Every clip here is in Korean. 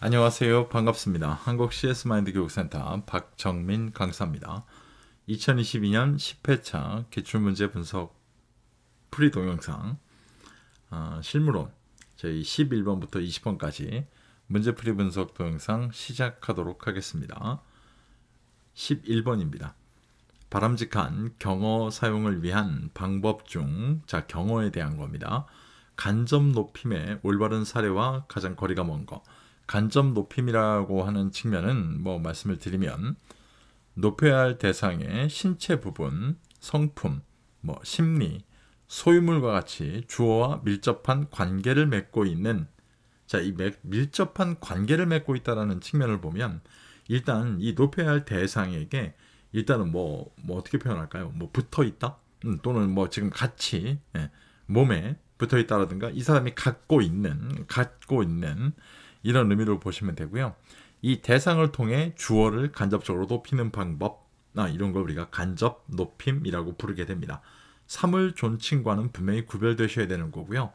안녕하세요. 반갑습니다. 한국 CS 마인드 교육센터 박정민 강사입니다. 2022년 10회차 기출문제 분석 풀이 동영상 실무론 저희 11번부터 20번까지 문제풀이 분석 동영상 시작하도록 하겠습니다. 11번입니다. 바람직한 경어 사용을 위한 방법 중 경어에 대한 겁니다. 간접 높임의 올바른 사례와 가장 거리가 먼 거. 간접 높임이라고 하는 측면은 말씀을 드리면 높여야 할 대상의 신체 부분, 성품, 심리, 소유물과 같이 주어와 밀접한 관계를 맺고 있는 이 밀접한 관계를 맺고 있다는 측면을 보면 일단 이 높여야 할 대상에게 일단은 어떻게 표현할까요? 붙어 있다? 또는 지금 같이 몸에 붙어 있다라든가 이 사람이 갖고 있는 이런 의미로 보시면 되고요. 이 대상을 통해 주어를 간접적으로 높이는 방법, 이런 걸 우리가 간접 높임이라고 부르게 됩니다. 사물 존칭과는 분명히 구별되셔야 되는 거고요.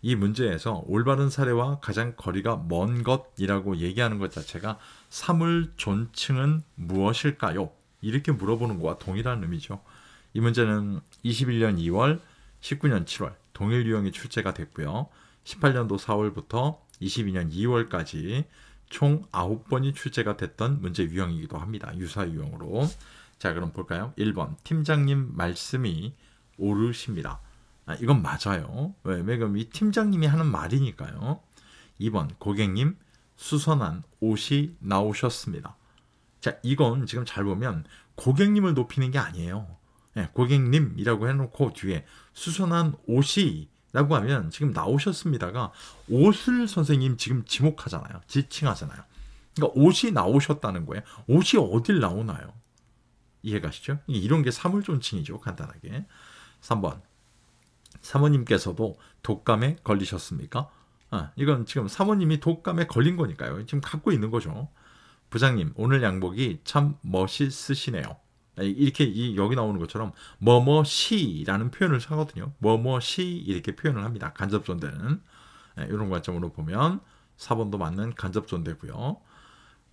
이 문제에서 올바른 사례와 가장 거리가 먼 것이라고 얘기하는 것 자체가 사물 존칭은 무엇일까요? 이렇게 물어보는 것과 동일한 의미죠. 이 문제는 21년 2월, 19년 7월 동일 유형이 출제가 됐고요. 18년도 4월부터 22년 2월까지 총 9번이 출제가 됐던 문제 유형이기도 합니다. 유사 유형으로. 자, 그럼 볼까요? 1번 팀장님 말씀이 옳으십니다. 이건 맞아요. 왜냐면 이 팀장님이 하는 말이니까요. 2번 고객님 수선한 옷이 나오셨습니다. 자, 이건 지금 잘 보면 고객님을 높이는 게 아니에요. 고객님이라고 해놓고 뒤에 수선한 옷이 라고 하면 지금 나오셨습니다가 옷을 선생님 지금 지목하잖아요. 지칭하잖아요. 그러니까 옷이 나오셨다는 거예요. 옷이 어딜 나오나요? 이해가시죠? 이런 게 사물존칭이죠. 간단하게. 3번 사모님께서도 독감에 걸리셨습니까? 이건 지금 사모님이 독감에 걸린 거니까요. 지금 갖고 있는 거죠. 부장님 오늘 양복이 참 멋있으시네요. 이렇게 여기 나오는 것처럼 뭐뭐시라는 표현을 하거든요. 뭐뭐시 이렇게 표현을 합니다. 간접존대는. 이런 관점으로 보면 4번도 맞는 간접존대고요.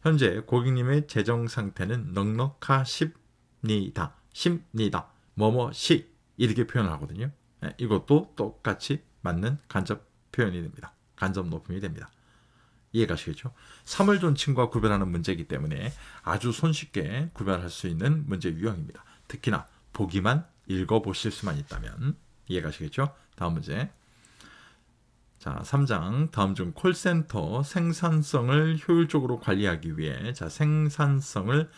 현재 고객님의 재정 상태는 넉넉하십니다. 십니다. 뭐뭐시 이렇게 표현을 하거든요. 이것도 똑같이 맞는 간접 표현이 됩니다. 간접 높임이 됩니다. 이해가시겠죠? 사물존칭과 구별하는 문제이기 때문에 아주 손쉽게 구별할 수 있는 문제 유형입니다. 특히나 보기만 읽어보실 수만 있다면 이해가시겠죠? 다음 문제. 자, 3장 다음 중 콜센터 생산성을 효율적으로 관리하기 위해 생산성을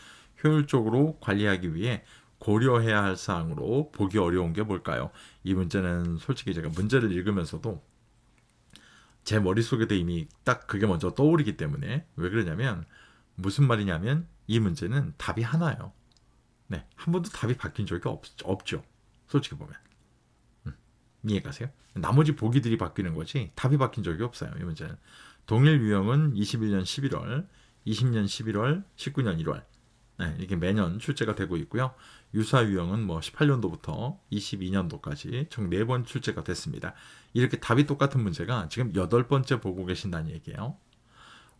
효율적으로 관리하기 위해 고려해야 할 사항으로 보기 어려운 게 뭘까요? 이 문제는 솔직히 제가 문제를 읽으면서도 제 머릿속에도 이미 딱 그게 먼저 떠오르기 때문에 왜 그러냐면 무슨 말이냐면 이 문제는 답이 하나예요. 네, 한 번도 답이 바뀐 적이 없죠. 솔직히 보면. 이해가세요? 나머지 보기들이 바뀌는 거지 답이 바뀐 적이 없어요. 이 문제는. 동일 유형은 21년 11월, 20년 11월, 19년 1월 이렇게 매년 출제가 되고 있고요. 유사 유형은 18년도부터 22년도까지 총 4번 출제가 됐습니다. 이렇게 답이 똑같은 문제가 지금 8번째 보고 계신다는 얘기예요.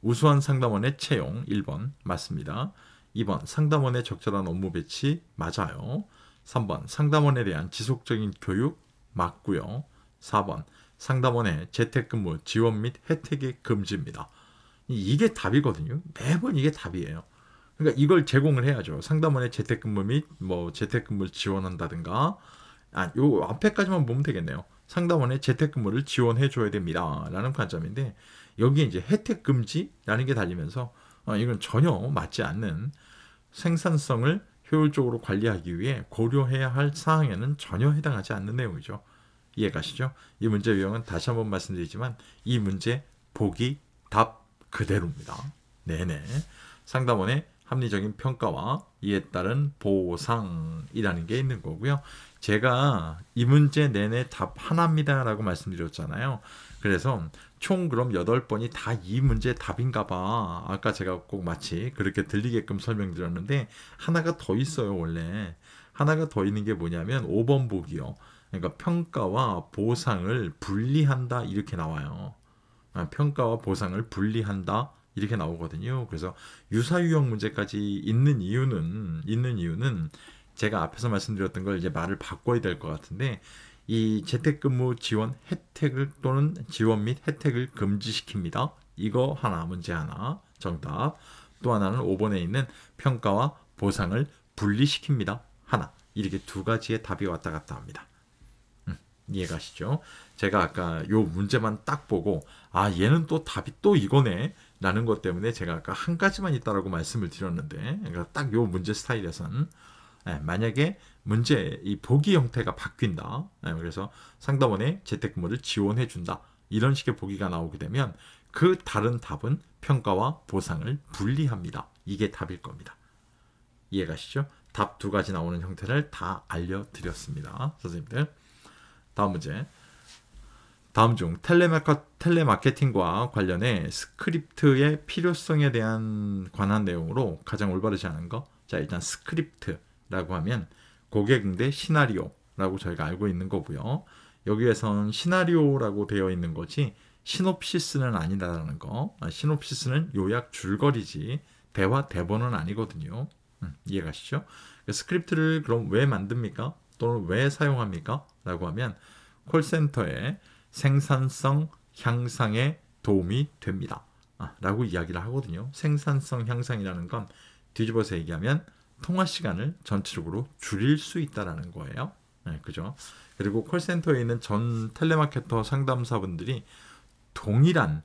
우수한 상담원의 채용 1번 맞습니다. 2번 상담원의 적절한 업무 배치 맞아요. 3번 상담원에 대한 지속적인 교육 맞고요. 4번 상담원의 재택근무 지원 및 혜택의 금지입니다. 이게 답이거든요. 매번 이게 답이에요. 그러니까 이걸 제공을 해야죠. 상담원의 재택근무 및 재택근무를 지원한다든가 요 앞에까지만 보면 되겠네요. 상담원의 재택근무를 지원해 줘야 됩니다. 라는 관점인데 여기에 이제 혜택금지라는 게 달리면서 이건 전혀 맞지 않는 생산성을 효율적으로 관리하기 위해 고려해야 할 사항에는 전혀 해당하지 않는 내용이죠. 이해가시죠? 이 문제 유형은 다시 한번 말씀드리지만 이 문제 보기 답 그대로입니다. 네네. 상담원의 합리적인 평가와 이에 따른 보상이라는 게 있는 거고요. 제가 이 문제 내내 답 하나입니다 라고 말씀드렸잖아요. 그래서 총 그럼 8번이 다 이 문제 답인가 봐. 아까 제가 꼭 마치 그렇게 들리게끔 설명드렸는데 하나가 더 있어요. 원래 하나가 더 있는 게 뭐냐면 5번 보기요. 그러니까 평가와 보상을 분리한다 이렇게 나와요. 평가와 보상을 분리한다 이렇게 나오거든요. 그래서 유사유형 문제까지 있는 이유는 제가 앞에서 말씀드렸던 걸 이제 말을 바꿔야 될 것 같은데, 이 재택근무 지원 혜택을 또는 지원 및 혜택을 금지시킵니다. 이거 하나, 문제 하나 정답. 또 하나는 5번에 있는 평가와 보상을 분리시킵니다. 하나. 이렇게 두 가지의 답이 왔다 갔다 합니다. 이해가시죠? 제가 아까 요 문제만 딱 보고 얘는 또 답이 또 이거네 라는 것 때문에 제가 아까 한 가지만 있다라고 말씀을 드렸는데, 그러니까 딱 요 문제 스타일에선 만약에 문제 이 보기 형태가 바뀐다, 그래서 상담원의 재택근무를 지원해 준다, 이런 식의 보기가 나오게 되면 그 다른 답은 평가와 보상을 분리합니다. 이게 답일 겁니다. 이해가시죠? 답 두 가지 나오는 형태를 다 알려드렸습니다. 선생님들, 다음 문제. 다음 중 텔레마케팅과 관련해 스크립트의 필요성에 대한 관한 내용으로 가장 올바르지 않은 거. 자, 일단 스크립트라고 하면 고객 응대 시나리오라고 저희가 알고 있는 거고요. 여기에선 시나리오라고 되어 있는 거지 시놉시스는 아니다라는 거. 시놉시스는 요약 줄거리지 대화 대본은 아니거든요. 이해가시죠? 스크립트를 그럼 왜 만듭니까? 또는 왜 사용합니까? 라고 하면 콜센터의 생산성 향상에 도움이 됩니다. 라고 이야기를 하거든요. 생산성 향상이라는 건 뒤집어서 얘기하면 통화 시간을 전체적으로 줄일 수 있다라는 거예요. 그죠? 그리고 콜센터에 있는 전 텔레마케터 상담사분들이 동일한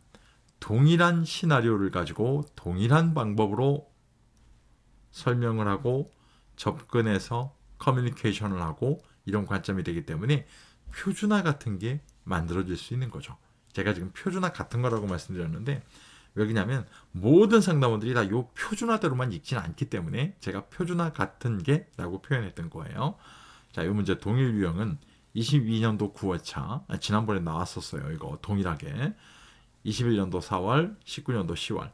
시나리오를 가지고 동일한 방법으로 설명을 하고 접근해서 커뮤니케이션을 하고 이런 관점이 되기 때문에 표준화 같은 게 만들어질 수 있는 거죠. 제가 지금 표준화 같은 거라고 말씀드렸는데 왜냐면 모든 상담원들이 다 이 표준화대로만 읽지는 않기 때문에 제가 표준화 같은 게 라고 표현했던 거예요. 자, 이 문제 동일 유형은 22년도 9월차 지난번에 나왔었어요. 이거 동일하게 21년도 4월, 19년도 10월,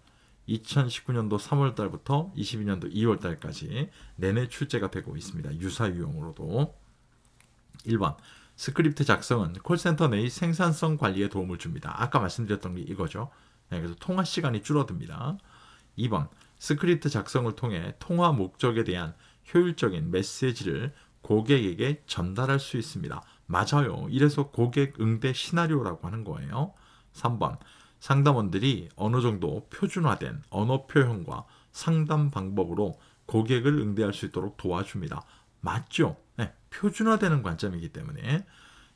2019년도 3월 달부터 22년도 2월 달까지 내내 출제가 되고 있습니다. 유사 유형으로도. 1번. 스크립트 작성은 콜센터 내의 생산성 관리에 도움을 줍니다. 아까 말씀드렸던 게 이거죠. 그래서 통화 시간이 줄어듭니다. 2번. 스크립트 작성을 통해 통화 목적에 대한 효율적인 메시지를 고객에게 전달할 수 있습니다. 맞아요. 이래서 고객 응대 시나리오라고 하는 거예요. 3번. 상담원들이 어느 정도 표준화된 언어 표현과 상담 방법으로 고객을 응대할 수 있도록 도와줍니다. 맞죠? 네, 표준화되는 관점이기 때문에.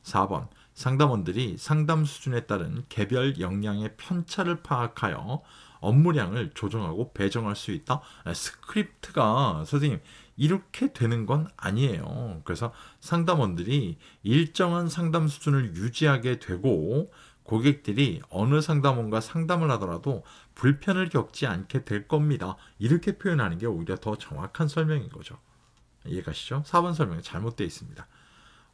4번. 상담원들이 상담 수준에 따른 개별 역량의 편차를 파악하여 업무량을 조정하고 배정할 수 있다. 스크립트가 선생님 이렇게 되는 건 아니에요. 그래서 상담원들이 일정한 상담 수준을 유지하게 되고 고객들이 어느 상담원과 상담을 하더라도 불편을 겪지 않게 될 겁니다. 이렇게 표현하는 게 오히려 더 정확한 설명인 거죠. 이해가시죠? 4번 설명이 잘못되어 있습니다.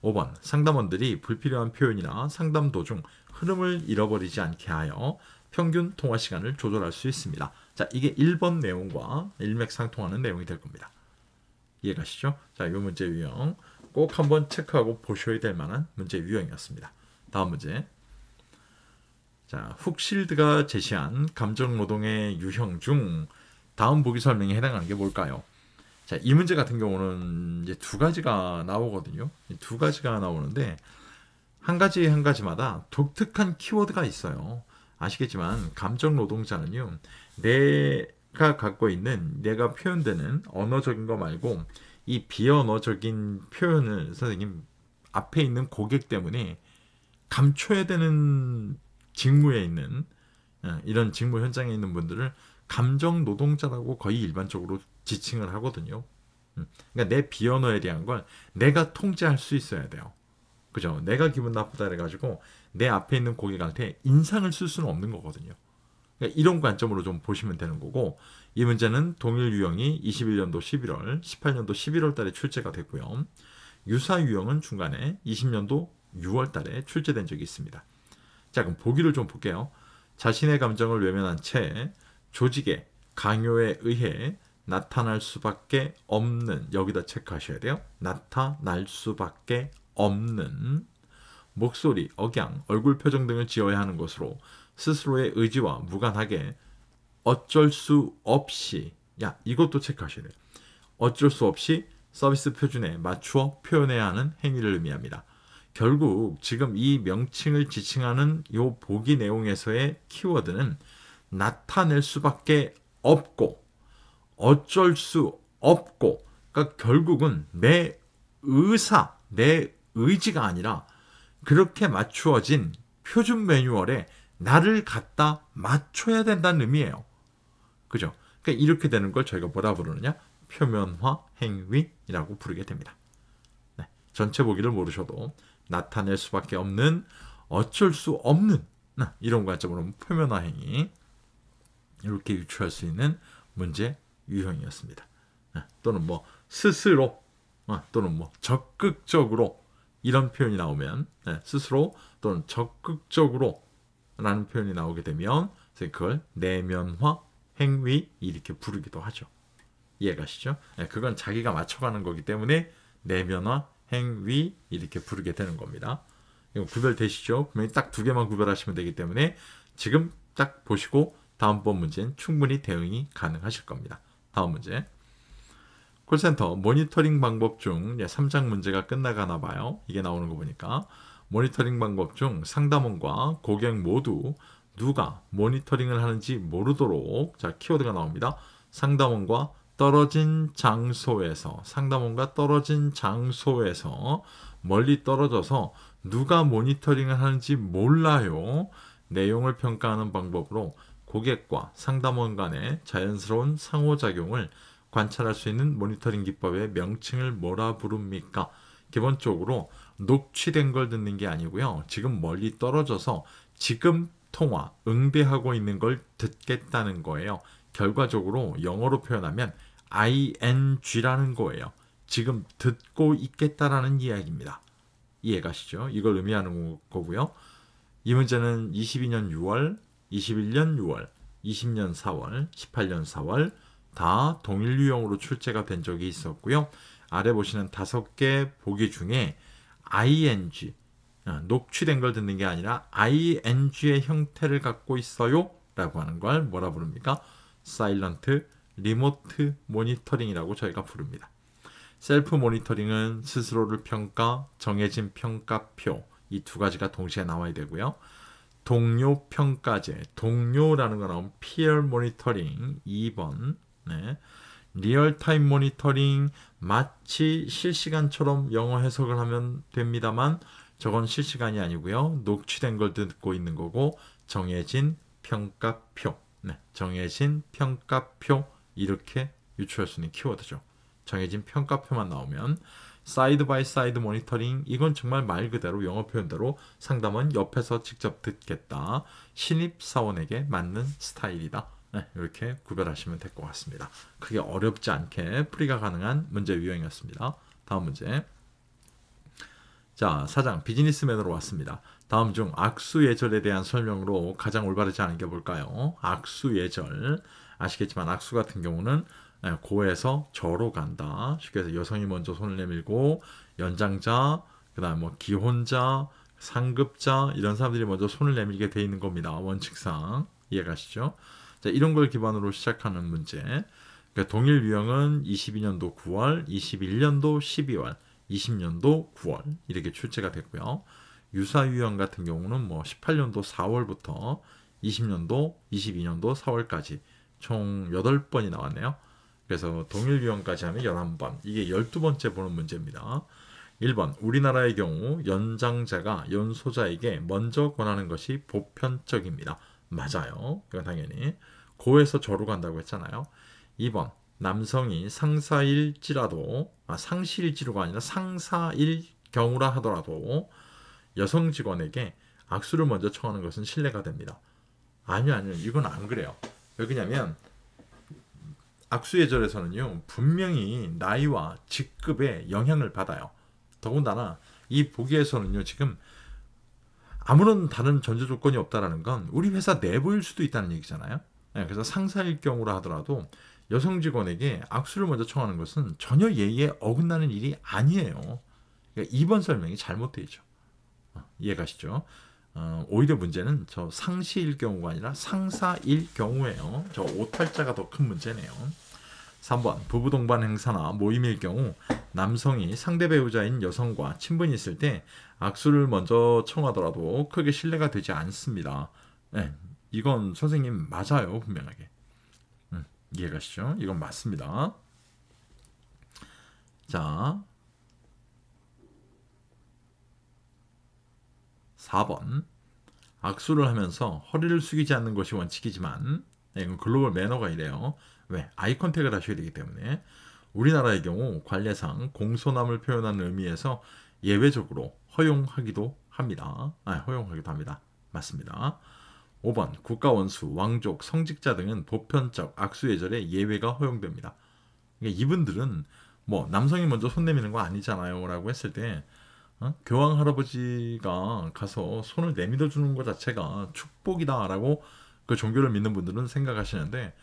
5번. 상담원들이 불필요한 표현이나 상담 도중 흐름을 잃어버리지 않게 하여 평균 통화 시간을 조절할 수 있습니다. 자, 이게 1번 내용과 일맥상통하는 내용이 될 겁니다. 이해가시죠? 자, 이 문제 유형 꼭 한번 체크하고 보셔야 될 만한 문제 유형이었습니다. 다음 문제. 자, 훅실드가 제시한 감정노동의 유형 중 다음 보기 설명에 해당하는 게 뭘까요? 자, 이 문제 같은 경우는 이제 두 가지가 나오거든요. 두 가지가 나오는데 한 가지마다 독특한 키워드가 있어요. 아시겠지만 감정 노동자는요, 내가 갖고 있는 내가 표현되는 언어적인 거 말고 이 비언어적인 표현을 선생님 앞에 있는 고객 때문에 감춰야 되는 직무에 있는 이런 직무 현장에 있는 분들을 감정 노동자라고 거의 일반적으로 지칭을 하거든요. 그러니까 내 비언어에 대한 걸 내가 통제할 수 있어야 돼요. 그죠? 내가 기분 나쁘다 해가지고 내 앞에 있는 고객한테 인상을 쓸 수는 없는 거거든요. 그러니까 이런 관점으로 좀 보시면 되는 거고, 이 문제는 동일 유형이 21년도 11월, 18년도 11월 달에 출제가 됐고요. 유사 유형은 중간에 20년도 6월 달에 출제된 적이 있습니다. 자, 그럼 보기를 좀 볼게요. 자신의 감정을 외면한 채 조직의 강요에 의해 나타날 수밖에 없는, 여기다 체크하셔야 돼요. 나타날 수밖에 없는 목소리, 억양, 얼굴 표정 등을 지어야 하는 것으로 스스로의 의지와 무관하게 어쩔 수 없이, 야, 이것도 체크하셔야 돼요. 어쩔 수 없이 서비스 표준에 맞추어 표현해야 하는 행위를 의미합니다. 결국 지금 이 명칭을 지칭하는 이 보기 내용에서의 키워드는 나타낼 수밖에 없고 어쩔 수 없고, 그러니까 결국은 내 의사, 내 의지가 아니라 그렇게 맞추어진 표준 매뉴얼에 나를 갖다 맞춰야 된다는 의미예요. 그죠? 그러니까 이렇게 되는 걸 저희가 뭐라 부르느냐? 표면화 행위라고 부르게 됩니다. 네, 전체 보기를 모르셔도 나타낼 수밖에 없는, 어쩔 수 없는, 이런 관점으로 표면화 행위, 이렇게 유추할 수 있는 문제 유형이었습니다. 또는 뭐 스스로, 또는 뭐 적극적으로, 이런 표현이 나오면, 스스로 또는 적극적으로 라는 표현이 나오게 되면 그걸 내면화 행위 이렇게 부르기도 하죠. 이해가시죠? 그건 자기가 맞춰가는 거기 때문에 내면화 행위 이렇게 부르게 되는 겁니다. 이거 구별되시죠? 분명히 딱 두 개만 구별하시면 되기 때문에 지금 딱 보시고 다음번 문제는 충분히 대응이 가능하실 겁니다. 다음 문제. 콜센터 모니터링 방법 중 3장 문제가 끝나가나 봐요. 이게 나오는 거 보니까 모니터링 방법 중 상담원과 고객 모두 누가 모니터링을 하는지 모르도록, 자, 키워드가 나옵니다. 상담원과 떨어진 장소에서, 상담원과 떨어진 장소에서, 멀리 떨어져서 누가 모니터링을 하는지 몰라요. 내용을 평가하는 방법으로 고객과 상담원 간의 자연스러운 상호작용을 관찰할 수 있는 모니터링 기법의 명칭을 뭐라 부릅니까? 기본적으로 녹취된 걸 듣는 게 아니고요. 지금 멀리 떨어져서 지금 통화, 응대하고 있는 걸 듣겠다는 거예요. 결과적으로 영어로 표현하면 ing라는 거예요. 지금 듣고 있겠다라는 이야기입니다. 이해가시죠? 이걸 의미하는 거고요. 이 문제는 22년 6월, 21년 6월, 20년 4월, 18년 4월 다 동일 유형으로 출제가 된 적이 있었고요. 아래 보시는 5개 보기 중에 ing, 녹취된 걸 듣는 게 아니라 ing의 형태를 갖고 있어요 라고 하는 걸 뭐라 부릅니까? 사일런트 리모트 모니터링이라고 저희가 부릅니다. 셀프 모니터링은 스스로를 평가, 정해진 평가표, 이 두 가지가 동시에 나와야 되고요. 동료 평가제, 동료라는 거 나오면 peer 모니터링 2번, 네. 리얼타임 모니터링, 마치 실시간처럼 영어 해석을 하면 됩니다만 저건 실시간이 아니고요. 녹취된 걸 듣고 있는 거고, 정해진 평가표, 네. 정해진 평가표, 이렇게 유추할 수 있는 키워드죠. 정해진 평가표만 나오면 사이드 바이 사이드 모니터링, 이건 정말 말 그대로 영어 표현대로 상담은 옆에서 직접 듣겠다. 신입사원에게 맞는 스타일이다. 네, 이렇게 구별하시면 될 것 같습니다. 크게 어렵지 않게 풀이가 가능한 문제 유형이었습니다. 다음 문제. 자, 4장 비즈니스맨으로 왔습니다. 다음 중 악수 예절에 대한 설명으로 가장 올바르지 않은 게 뭘까요? 악수 예절. 아시겠지만 악수 같은 경우는 고에서 저로 간다. 쉽게 해서 여성이 먼저 손을 내밀고 연장자, 그 다음 뭐 기혼자, 상급자, 이런 사람들이 먼저 손을 내밀게 돼 있는 겁니다. 원칙상. 이해가시죠? 자, 이런 걸 기반으로 시작하는 문제. 그러니까 동일 유형은 22년도 9월, 21년도 12월, 20년도 9월 이렇게 출제가 됐고요. 유사 유형 같은 경우는 뭐 18년도 4월부터 20년도, 22년도 4월까지 총 8번이 나왔네요. 그래서 동일 유형까지 하면 11번. 이게 12번째 보는 문제입니다. 1번. 우리나라의 경우 연장자가 연소자에게 먼저 권하는 것이 보편적입니다. 맞아요. 이건 당연히. 고에서 저로 간다고 했잖아요. 2번. 남성이 상사일지라도, 상시일지로가 아니라 상사일 경우라 하더라도 여성 직원에게 악수를 먼저 청하는 것은 신뢰가 됩니다. 아니요. 이건 안 그래요. 왜냐면 악수 예절에서는요, 분명히 나이와 직급에 영향을 받아요. 더군다나 이 보기에서는요, 지금 아무런 다른 전제 조건이 없다라는 건 우리 회사 내부일 수도 있다는 얘기잖아요. 그래서 상사일 경우라 하더라도 여성 직원에게 악수를 먼저 청하는 것은 전혀 예의에 어긋나는 일이 아니에요. 그러니까 2번 설명이 잘못되어 있죠. 이해가시죠? 오히려 문제는 저 상시일 경우가 아니라 상사일 경우예요. 저 오탈자가 더 큰 문제네요. 3번 부부 동반 행사나 모임일 경우 남성이 상대 배우자인 여성과 친분이 있을 때 악수를 먼저 청하더라도 크게 신뢰가 되지 않습니다. 네, 이건 선생님 맞아요. 분명하게. 이해가시죠? 이건 맞습니다. 자, 4번 악수를 하면서 허리를 숙이지 않는 것이 원칙이지만 이건 글로벌 매너가 이래요. 왜? 아이 컨택을 하셔야 되기 때문에. 우리나라의 경우 관례상 공손함을 표현하는 의미에서 예외적으로 허용하기도 합니다. 허용하기도 합니다. 맞습니다. 5번 국가 원수, 왕족, 성직자 등은 보편적 악수 예절에 예외가 허용됩니다. 그러니까 이분들은 뭐 남성이 먼저 손 내미는 거 아니잖아요 라고 했을 때 교황 할아버지가 가서 손을 내밀어 주는 것 자체가 축복이다 라고 그 종교를 믿는 분들은 생각하시는데,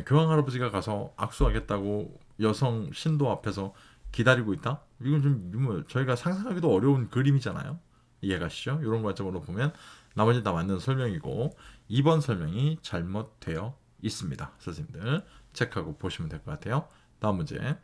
교황 할아버지가 가서 악수하겠다고 여성 신도 앞에서 기다리고 있다? 이건 좀 저희가 상상하기도 어려운 그림이잖아요. 이해가시죠? 이런 관점으로 보면 나머지 다 맞는 설명이고 2번 설명이 잘못되어 있습니다. 선생님들 체크하고 보시면 될 것 같아요. 다음 문제.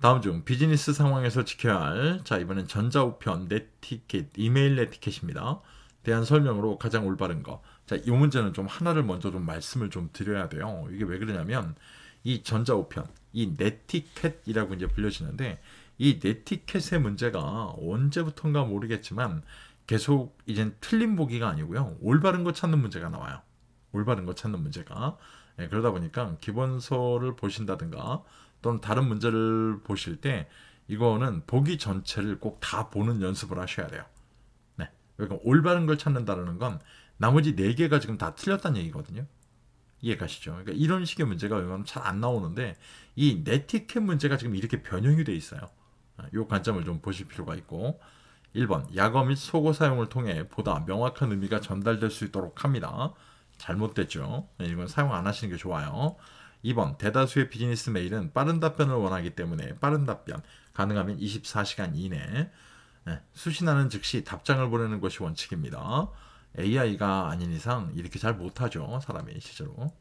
다음 중 비즈니스 상황에서 지켜야 할, 자 이번엔 전자우편, 네티켓, 이메일 네티켓입니다. 대한 설명으로 가장 올바른 거. 자, 이 문제는 좀 하나를 먼저 좀 말씀을 좀 드려야 돼요. 이게 왜 그러냐면 이 전자우편, 이 네티켓이라고 이제 불려지는데 이 네티켓의 문제가 언제부턴가 모르겠지만 계속 이젠 틀린 보기가 아니고요. 올바른 거 찾는 문제가 나와요. 올바른 거 찾는 문제가. 그러다 보니까 기본서를 보신다든가 또는 다른 문제를 보실 때 이거는 보기 전체를 꼭 다 보는 연습을 하셔야 돼요. 네. 그러니까 올바른 걸 찾는다는 건 나머지 4개가 지금 다 틀렸다는 얘기거든요. 이해가시죠? 그러니까 이런 식의 문제가 웬만하면 잘 안 나오는데 이 네티켓 문제가 지금 이렇게 변형이 돼 있어요. 이 관점을 좀 보실 필요가 있고 1번 약어 및 속어 사용을 통해 보다 명확한 의미가 전달될 수 있도록 합니다. 잘못됐죠. 이건 사용 안 하시는 게 좋아요. 2번 대다수의 비즈니스 메일은 빠른 답변을 원하기 때문에 빠른 답변, 가능하면 24시간 이내, 수신하는 즉시 답장을 보내는 것이 원칙입니다. AI가 아닌 이상 이렇게 잘 못하죠. 사람이 실제로.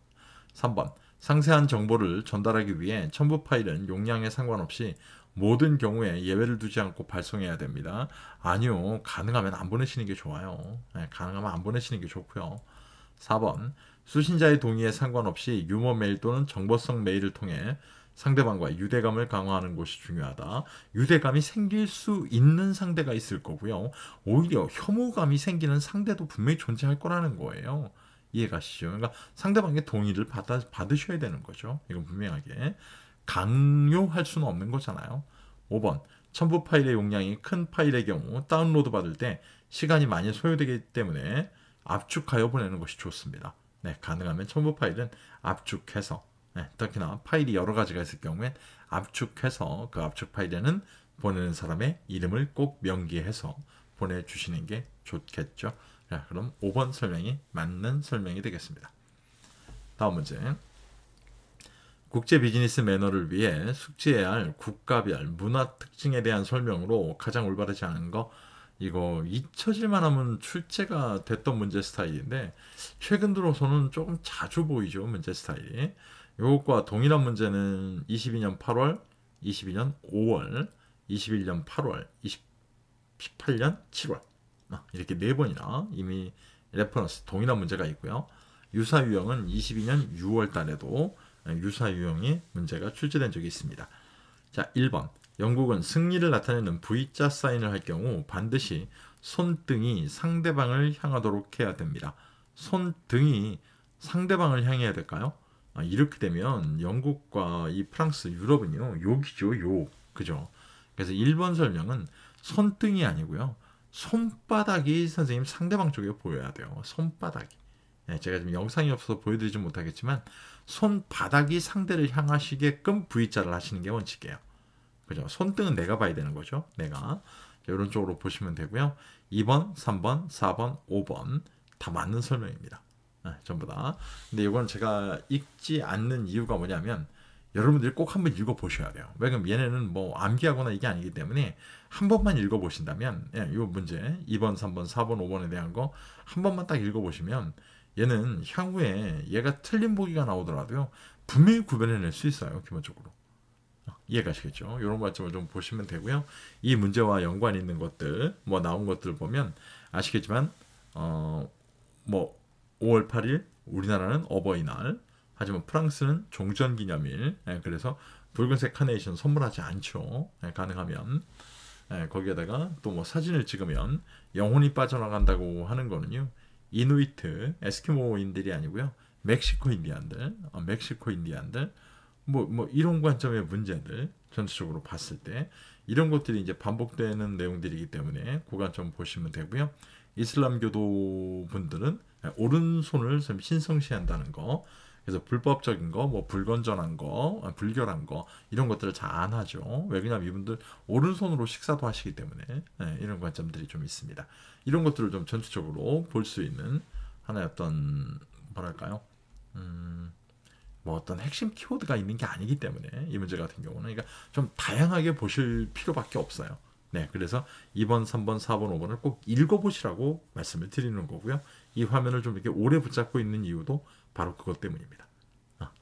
3번 상세한 정보를 전달하기 위해 첨부 파일은 용량에 상관없이 모든 경우에 예외를 두지 않고 발송해야 됩니다. 아니요. 가능하면 안 보내시는 게 좋아요. 가능하면 안 보내시는 게 좋고요. 4번 수신자의 동의에 상관없이 유머 메일 또는 정보성 메일을 통해 상대방과 유대감을 강화하는 것이 중요하다. 유대감이 생길 수 있는 상대가 있을 거고요. 오히려 혐오감이 생기는 상대도 분명히 존재할 거라는 거예요. 이해가시죠? 그러니까 상대방의 동의를 받으셔야 되는 거죠. 이건 분명하게. 강요할 수는 없는 거잖아요. 5번 첨부 파일의 용량이 큰 파일의 경우 다운로드 받을 때 시간이 많이 소요되기 때문에 압축하여 보내는 것이 좋습니다. 가능하면 첨부 파일은 압축해서, 특히나 파일이 여러 가지가 있을 경우엔 압축해서 그 압축 파일에는 보내는 사람의 이름을 꼭 명기해서 보내주시는 게 좋겠죠. 자, 그럼 5번 설명이 맞는 설명이 되겠습니다. 다음 문제. 국제 비즈니스 매너를 위해 숙지해야 할 국가별 문화 특징에 대한 설명으로 가장 올바르지 않은 거, 이거 잊혀질만 하면 출제가 됐던 문제 스타일인데 최근 들어서는 조금 자주 보이죠. 문제 스타일이. 이것과 동일한 문제는 22년 8월, 22년 5월, 21년 8월, 18년 7월 이렇게 4번이나 이미 레퍼런스 동일한 문제가 있고요. 유사 유형은 22년 6월 달에도 유사 유형의 문제가 출제된 적이 있습니다. 자, 1번. 영국은 승리를 나타내는 V자 사인을 할 경우 반드시 손등이 상대방을 향하도록 해야 됩니다. 손등이 상대방을 향해야 될까요? 이렇게 되면 영국과 이 프랑스, 유럽은요, 욕이죠, 욕. 그죠? 그래서 1번 설명은 손등이 아니고요. 손바닥이 선생님 상대방 쪽에 보여야 돼요. 손바닥이. 제가 지금 영상이 없어서 보여드리지 못하겠지만 손바닥이 상대를 향하시게끔 V자를 하시는 게 원칙이에요. 그죠? 손등은 내가 봐야 되는 거죠. 내가. 이런 쪽으로 보시면 되고요. 2번, 3번, 4번, 5번 다 맞는 설명입니다. 전부 다. 근데 이건 제가 읽지 않는 이유가 뭐냐면 여러분들이 꼭 한번 읽어보셔야 돼요. 왜냐면 얘네는 뭐 암기하거나 이게 아니기 때문에 한 번만 읽어보신다면, 이 문제 2번, 3번, 4번, 5번에 대한 거 한 번만 딱 읽어보시면 얘는 향후에 얘가 틀린 보기가 나오더라도요 분명히 구별해낼 수 있어요. 기본적으로. 이해가시겠죠? 이런 관점을 좀 보시면 되고요. 이 문제와 연관 있는 것들, 뭐 나온 것들 보면 아시겠지만, 뭐 5월 8일 우리나라는 어버이날, 하지만 프랑스는 종전기념일. 그래서 붉은색 카네이션 선물하지 않죠. 가능하면. 거기에다가 또 뭐 사진을 찍으면 영혼이 빠져나간다고 하는 거는요. 이누이트, 에스키모인들이 아니고요. 멕시코 인디안들, 뭐 이런 관점의 문제들 전체적으로 봤을 때 이런 것들이 이제 반복되는 내용들이기 때문에 그 관점 보시면 되고요. 이슬람교도 분들은 오른손을 신성시한다는 거, 그래서 불법적인 거, 뭐 불건전한 거, 불결한 거 이런 것들을 잘 안 하죠. 왜냐하면 이분들 오른손으로 식사도 하시기 때문에 이런 관점들이 좀 있습니다. 이런 것들을 좀 전체적으로 볼 수 있는 하나의 어떤 뭐랄까요? 뭐 어떤 핵심 키워드가 있는 게 아니기 때문에 이 문제 같은 경우는 그러니까 좀 다양하게 보실 필요밖에 없어요. 네, 그래서 2번, 3번, 4번, 5번을 꼭 읽어보시라고 말씀을 드리는 거고요. 이 화면을 좀 이렇게 오래 붙잡고 있는 이유도 바로 그것 때문입니다.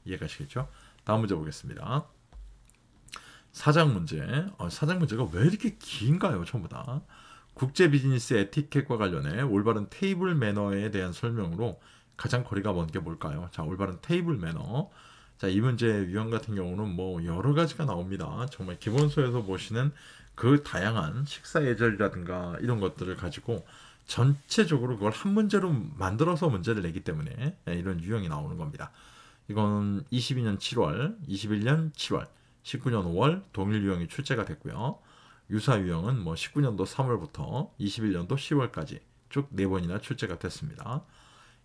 이해가시겠죠? 다음 문제 보겠습니다. 사장 문제. 사장 문제가 왜 이렇게 긴가요? 전부 다. 국제 비즈니스 에티켓과 관련해 올바른 테이블 매너에 대한 설명으로 가장 거리가 먼 게 뭘까요? 자, 올바른 테이블 매너. 자, 이 문제 유형 같은 경우는 뭐 여러 가지가 나옵니다. 정말 기본서에서 보시는 그 다양한 식사 예절이라든가 이런 것들을 가지고 전체적으로 그걸 한 문제로 만들어서 문제를 내기 때문에 이런 유형이 나오는 겁니다. 이건 22년 7월, 21년 7월, 19년 5월 동일 유형이 출제가 됐고요. 유사 유형은 뭐 19년도 3월부터 21년도 10월까지 쭉 4번이나 출제가 됐습니다.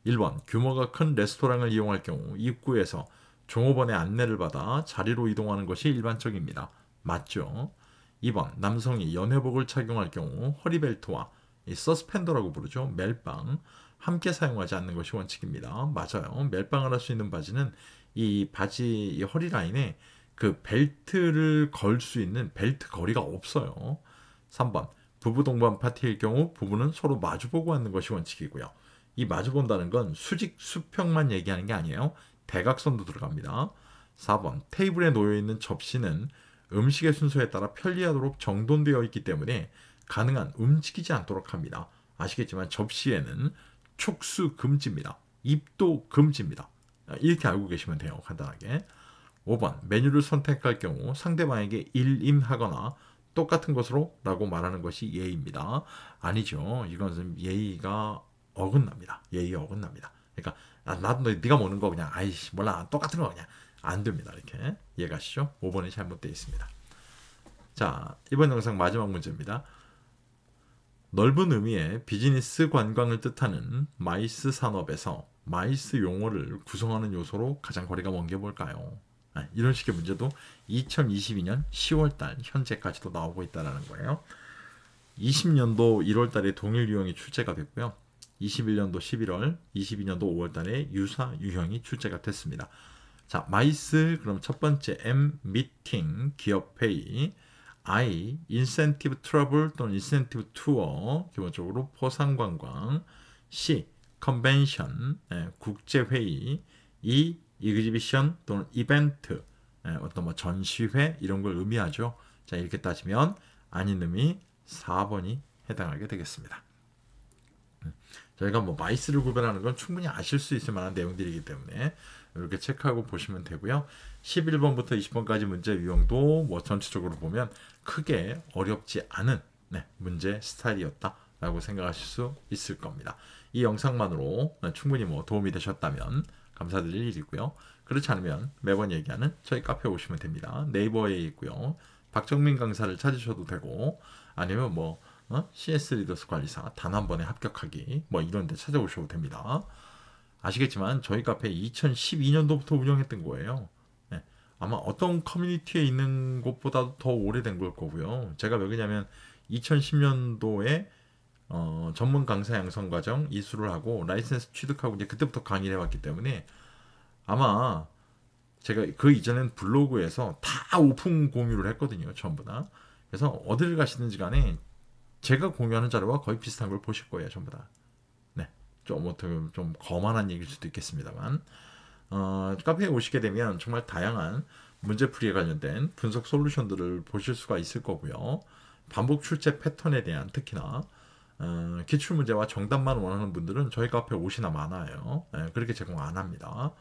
1번, 규모가 큰 레스토랑을 이용할 경우 입구에서 종업원의 안내를 받아 자리로 이동하는 것이 일반적입니다. 맞죠? 2번, 남성이 연회복을 착용할 경우 허리벨트와 이 서스펜더라고 부르죠. 멜빵 함께 사용하지 않는 것이 원칙입니다. 맞아요. 멜빵을 할 수 있는 바지는 이 바지 이 허리 라인에 그 벨트를 걸 수 있는 벨트 거리가 없어요. 3번, 부부 동반 파티일 경우 부부는 서로 마주보고 앉는 것이 원칙이고요. 이 마주본다는 건 수직 수평만 얘기하는 게 아니에요. 대각선도 들어갑니다. 4번, 테이블에 놓여있는 접시는 음식의 순서에 따라 편리하도록 정돈되어 있기 때문에 가능한 움직이지 않도록 합니다. 아시겠지만 접시에는 촉수 금지입니다. 입도 금지입니다. 이렇게 알고 계시면 돼요. 간단하게. 5번, 메뉴를 선택할 경우 상대방에게 일임하거나 똑같은 것으로 라고 말하는 것이 예의입니다. 아니죠. 이것은 예의가 어긋납니다. 예의가 어긋납니다. 그러니까 나도 네가 먹는 거 그냥 아이씨 몰라 똑같은 거 그냥 안 됩니다. 이렇게 이해가시죠? 5번이 잘못되어 있습니다. 자, 이번 영상 마지막 문제입니다. 넓은 의미의 비즈니스 관광을 뜻하는 마이스 산업에서 마이스 용어를 구성하는 요소로 가장 거리가 먼 게 뭘까요? 이런 식의 문제도 2022년 10월달 현재까지도 나오고 있다는 거예요. 20년도 1월달에 동일 유형이 출제가 됐고요. 21년도 11월, 22년도 5월달에 유사 유형이 출제가 됐습니다. 자, 마이스 그럼 첫 번째 M 미팅 기업 회의, I 인센티브 트러블 또는 인센티브 투어 기본적으로 포상 관광, C 컨벤션 국제 회의, E exhibition 또는 이벤트 어떤 뭐 전시회 이런 걸 의미하죠. 자, 이렇게 따지면 아닌 의미 4번이 해당하게 되겠습니다. 저희가 뭐 마이스를 구별하는 건 충분히 아실 수 있을 만한 내용들이기 때문에 이렇게 체크하고 보시면 되고요. 11번부터 20번까지 문제 유형도 뭐 전체적으로 보면 크게 어렵지 않은 문제 스타일이었다라고 생각하실 수 있을 겁니다. 이 영상만으로 충분히 뭐 도움이 되셨다면 감사드릴 일이고요. 그렇지 않으면 매번 얘기하는 저희 카페에 오시면 됩니다. 네이버에 있고요. 박정민 강사를 찾으셔도 되고 아니면 뭐 CS 리더스 관리사 단 한 번에 합격하기 뭐 이런 데 찾아오셔도 됩니다. 아시겠지만 저희 카페 2012년도부터 운영했던 거예요. 네. 아마 어떤 커뮤니티에 있는 곳보다도 더 오래된 걸 거고요. 제가 왜 그러냐면 2010년도에 전문 강사 양성 과정 이수를 하고 라이센스 취득하고 이제 그때부터 강의를 해왔기 때문에 아마 제가 그 이전엔 블로그에서 다 오픈 공유를 했거든요. 전부 다. 그래서 어디를 가시든지 간에 제가 공유하는 자료와 거의 비슷한 걸 보실 거예요. 전부 다. 네. 좀 거만한 얘기일 수도 있겠습니다만 카페에 오시게 되면 정말 다양한 문제풀이에 관련된 분석 솔루션들을 보실 수가 있을 거고요. 반복 출제 패턴에 대한 특히나 기출문제와 정답만 원하는 분들은 저희 카페에 오시나 많아요. 그렇게 제공 안 합니다.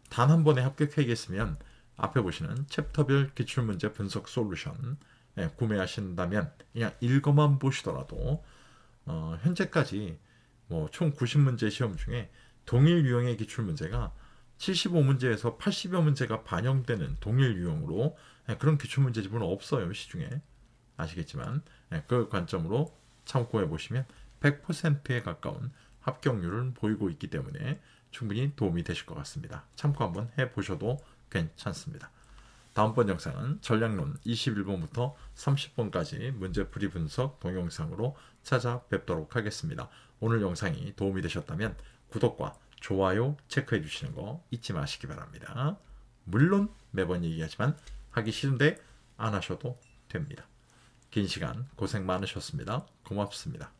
단 한 번에 합격해야겠으면 앞에 보시는 챕터별 기출문제 분석 솔루션 구매하신다면 그냥 읽어만 보시더라도 현재까지 총 90문제 시험 중에 동일 유형의 기출문제가 75문제에서 80여 문제가 반영되는 동일 유형으로 그런 기출문제집은 없어요. 시중에. 아시겠지만 그 관점으로 참고해 보시면 100%에 가까운 합격률을 보이고 있기 때문에 충분히 도움이 되실 것 같습니다. 참고 한번 해보셔도 괜찮습니다. 다음번 영상은 전략론 21번부터 30번까지 문제풀이 분석 동영상으로 찾아뵙도록 하겠습니다. 오늘 영상이 도움이 되셨다면 구독과 좋아요 체크해 주시는 거 잊지 마시기 바랍니다. 물론 매번 얘기하지만 하기 싫은데 안 하셔도 됩니다. 긴 시간 고생 많으셨습니다. 고맙습니다.